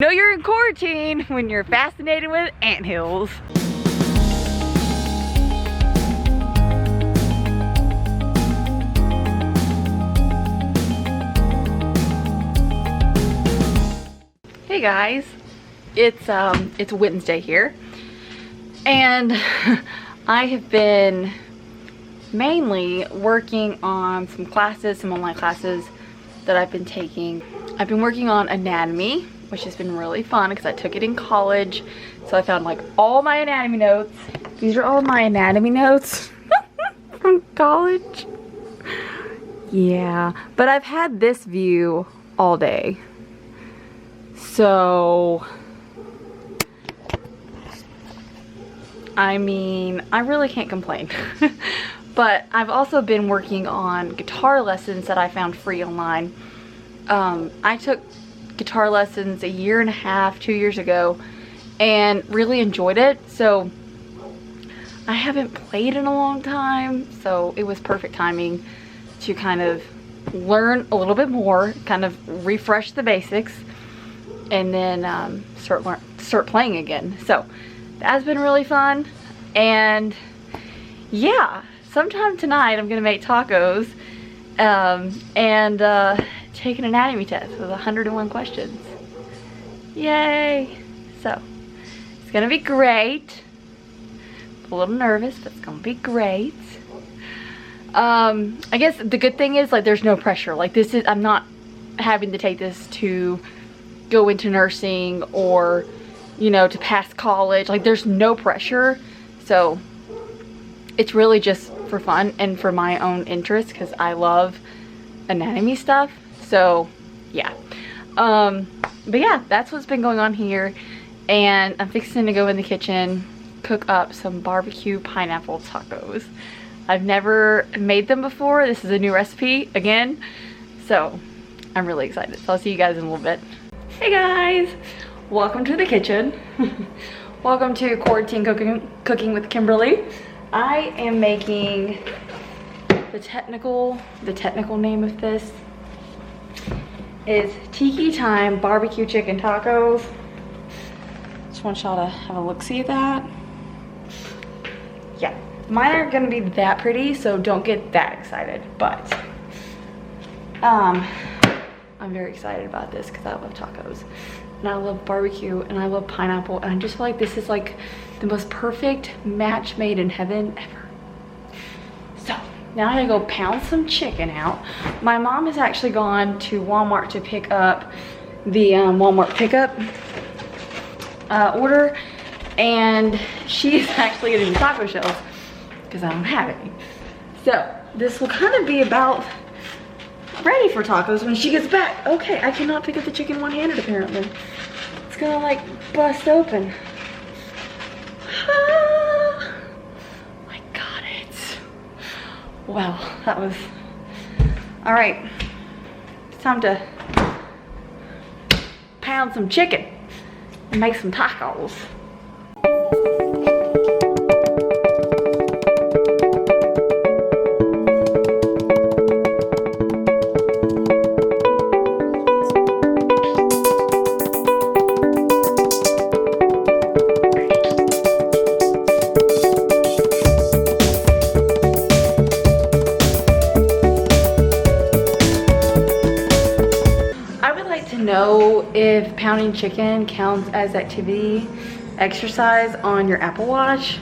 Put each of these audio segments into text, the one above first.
Know you're in quarantine when you're fascinated with anthills. Hey guys, it's Wednesday here, and I have been mainly working on some online classes that I've been taking. I've been working on anatomy, which has been really fun because I took it in college. So I found like all my anatomy notes. These are all my anatomy notes from college. Yeah, but I've had this view all day. So, I mean, I really can't complain. But I've also been working on guitar lessons that I found free online. I took guitar lessons 1.5 years, 2 years ago, and really enjoyed it. So I haven't played in a long time, so it was perfect timing to kind of learn a little bit more, kind of refresh the basics, and then start playing again. So that's been really fun. And yeah, sometime tonight I'm gonna make tacos and take an anatomy test with 101 questions. Yay! So it's gonna be great. A little nervous, but it's gonna be great. I guess the good thing is, like, there's no pressure. Like, I'm not having to take this to go into nursing or, you know, to pass college. Like, there's no pressure. So it's really just for fun and for my own interest, because I love anatomy stuff. So yeah, but yeah, that's what's been going on here. And I'm fixing to go in the kitchen, cook up some barbecue pineapple tacos. I've never made them before. This is a new recipe again, so I'm really excited. So I'll see you guys in a little bit. Hey guys, welcome to the kitchen. Welcome to Quarantine Cooking with Kimberly. I am making the technical name of this is Tiki Time Barbecue Chicken Tacos. Just want y'all to have a look-see at that. Yeah, mine aren't gonna be that pretty, so don't get that excited, but I'm very excited about this because I love tacos and I love barbecue and I love pineapple, and I just feel like this is like the most perfect match made in heaven ever. So now I gotta go pound some chicken out. My mom has actually gone to Walmart to pick up the Walmart pickup order, and she's actually getting taco shells because I don't have any. So this will kind of be about ready for tacos when she gets back. Okay, I cannot pick up the chicken one-handed apparently. It's gonna like bust open. Ah, I got it. Wow, that was, all right. It's time to pound some chicken and make some tacos. Know if pounding chicken counts as exercise on your Apple Watch.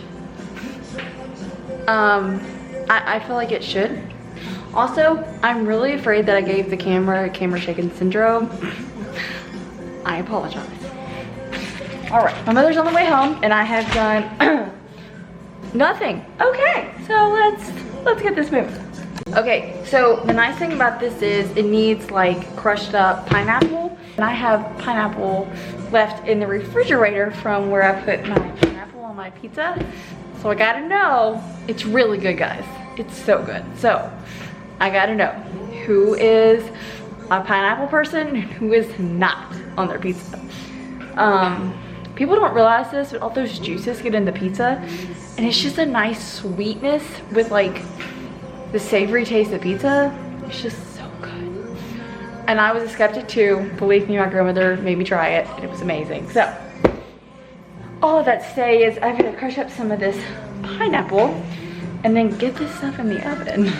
I feel like it should. Also, I'm really afraid that I gave the camera shaking syndrome. I apologize. All right, my mother's on the way home and I have done nothing. Okay, so let's get this moving. Okay, so the nice thing about this is it needs like crushed up pineapple, and I have pineapple left in the refrigerator from where I put my pineapple on my pizza. So I gotta know, it's really good, guys. It's so good. So I gotta know who is a pineapple person and who is not on their pizza. People don't realize this, but all those juices get in the pizza, and it's just a nice sweetness with like the savory taste of pizza. It's just so good. And I was a skeptic too. Believe me, my grandmother made me try it and it was amazing. So, all of that to say is I've got to crush up some of this pineapple and then get this stuff in the oven.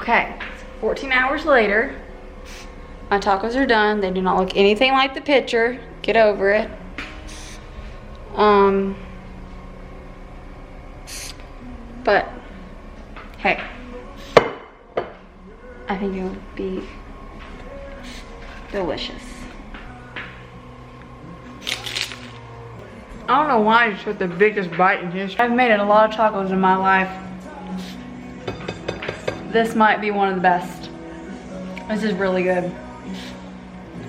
Okay, 14 hours later, my tacos are done. They do not look anything like the picture. Get over it. But, hey, I think it would be delicious. I don't know why I just took the biggest bite in history. I've made a lot of tacos in my life. This might be one of the best. This is really good.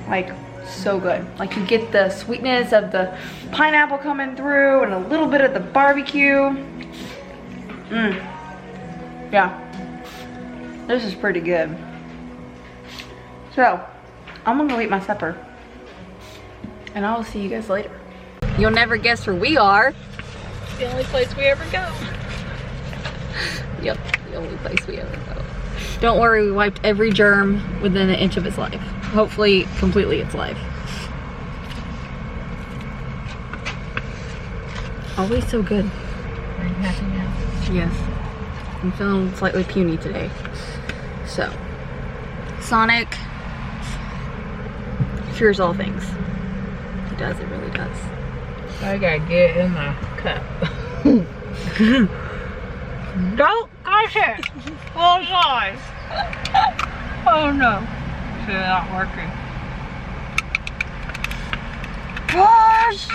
Like, so good. Like, you get the sweetness of the pineapple coming through and a little bit of the barbecue. Yeah. This is pretty good. So, I'm gonna go eat my supper. And I will see you guys later. You'll never guess where we are. It's the only place we ever go. Yep, the only place we ever go. Don't worry, we wiped every germ within an inch of its life. Hopefully, completely its life. Always so good. Are you happy now? Yes. I'm feeling slightly puny today. So, Sonic cures all things. It does, it really does. I gotta get in my cup. Don't push it! Full size! Oh no. It's not working. Push!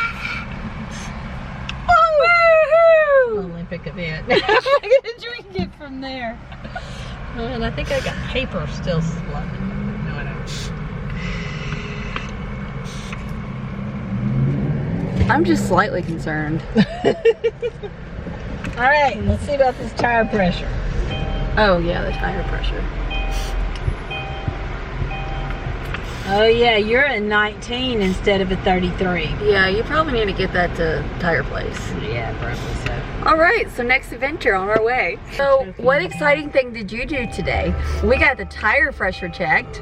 Oh! Olympic event. I'm gonna drink it from there. And I think I got paper still stuck. No, I don't. I'm just slightly concerned. All right, let's see about this tire pressure. Oh yeah, the tire pressure. Oh yeah, you're a 19 instead of a 33. Yeah, you probably need to get that to tire place. Yeah, probably so. All right, so next adventure on our way. So what exciting thing did you do today? We got the tire pressure checked.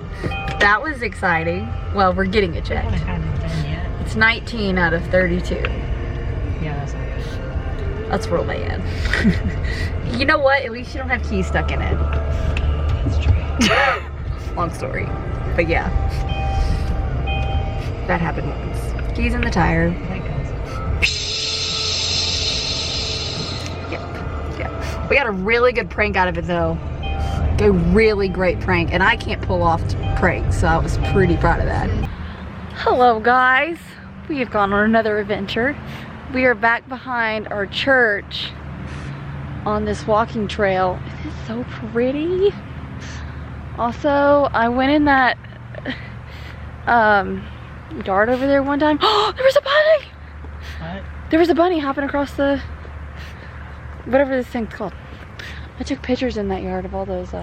that was exciting. Well, we're getting it I checked. haven't done yet. It's 19 out of 32. Yeah, that's not good. That's real bad. You know what? At least you don't have keys stuck in it. That's true. Long story. But yeah. That happened once. Keys in the tire. Yep. We got a really good prank out of it though. A really great prank. And I can't pull off pranks, so I was pretty proud of that. Hello guys. We have gone on another adventure. We are back behind our church on this walking trail. It is so pretty. Also, I went in that yard over there one time. Oh, there was a bunny! What? There was a bunny hopping across the, whatever this thing's called. I took pictures in that yard of all those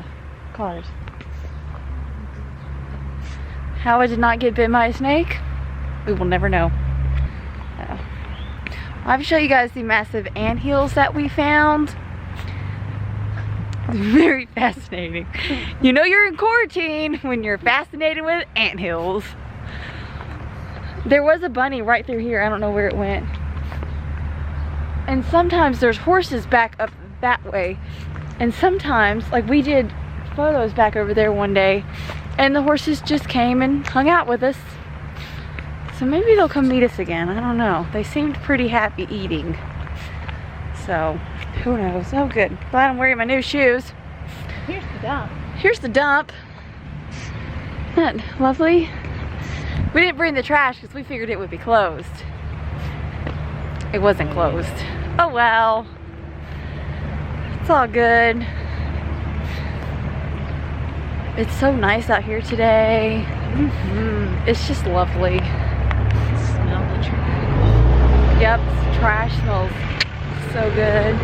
cars. How I did not get bit by a snake, we will never know. I have to show you guys the massive anthills that we found. Very fascinating. You know you're in quarantine when you're fascinated with anthills. There was a bunny right through here. I don't know where it went. And sometimes there's horses back up that way. And sometimes, like we did photos back over there one day, and the horses just came and hung out with us. So maybe they'll come meet us again. I don't know. They seemed pretty happy eating. So, who knows? Oh, good. Glad I'm wearing my new shoes. Here's the dump. Here's the dump. Isn't that lovely? We didn't bring the trash because we figured it would be closed. It wasn't closed. Oh well. It's all good. It's so nice out here today. It's just lovely. Smell the trash. Yep, trash smells so good.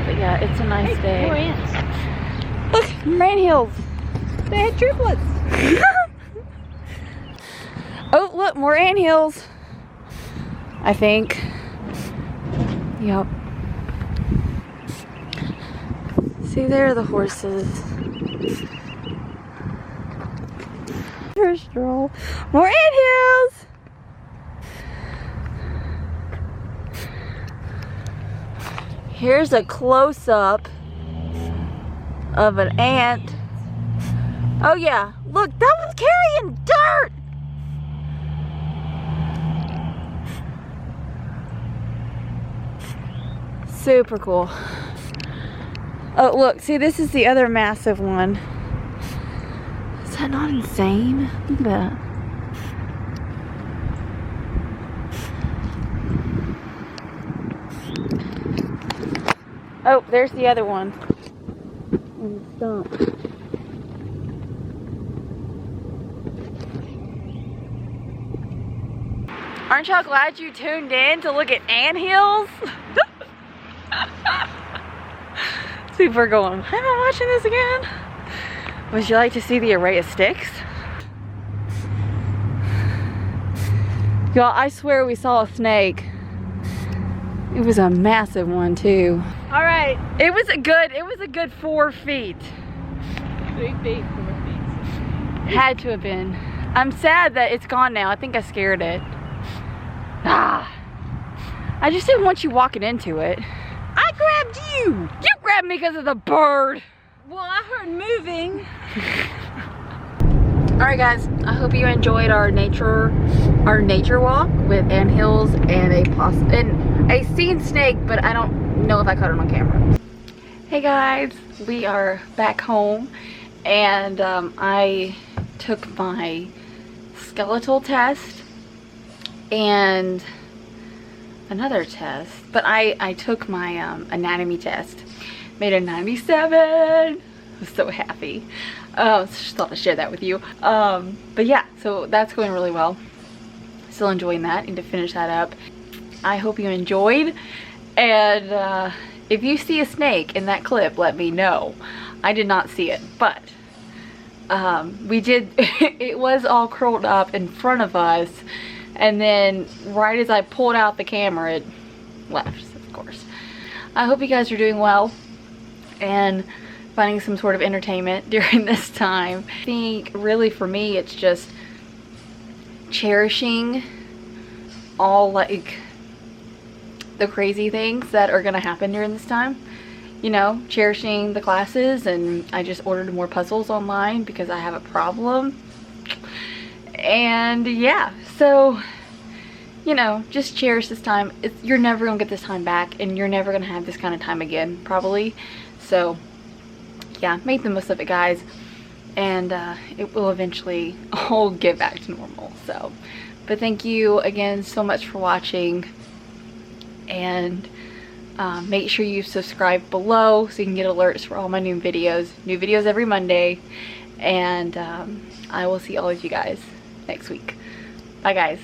But yeah, it's a nice day. More ants. Look, man hills. They had triplets. Oh, look, more anthills. I think. Yep. See, there are the horses. First stroll. More anthills. Here's a close-up of an ant. Oh yeah, look, that one's carrying dirt. Super cool. Oh look, see, this is the other massive one. Is that not insane? Look at that. Oh, there's the other one. In the stump. Aren't y'all glad you tuned in to look at anthills? Super going, am I watching this again? Would you like to see the array of sticks? Y'all, I swear we saw a snake. It was a massive one too. All right. It was a good 4 feet. 3 feet, 4 feet. Had to have been. I'm sad that it's gone now. I think I scared it. Ah. I just didn't want you walking into it. I grabbed you. You grabbed me because of the bird. Well, I heard moving. Alright guys, I hope you enjoyed our nature walk with anthills and a seen snake, but I don't know if I caught it on camera. Hey guys, we are back home, and I took my skeletal test and another test, but I took my anatomy test. Made a 97. I was so happy. Just thought I'd share that with you. But yeah, so that's going really well. Still enjoying that. Need to finish that up. I hope you enjoyed, and if you see a snake in that clip, let me know. I did not see it, but we did. It was all curled up in front of us, and then right as I pulled out the camera, it left, of course. I hope you guys are doing well, and if finding some sort of entertainment during this time. I think really for me it's just cherishing all like the crazy things that are gonna happen during this time. You know, cherishing the classes, and I just ordered more puzzles online because I have a problem. And yeah, so you know, just cherish this time. You're never gonna get this time back, and you're never gonna have this kind of time again, probably. So yeah, make the most of it, guys, and it will eventually all get back to normal. So, but thank you again so much for watching, and make sure you subscribe below so you can get alerts for all my new videos every Monday. And I will see all of you guys next week. Bye, guys.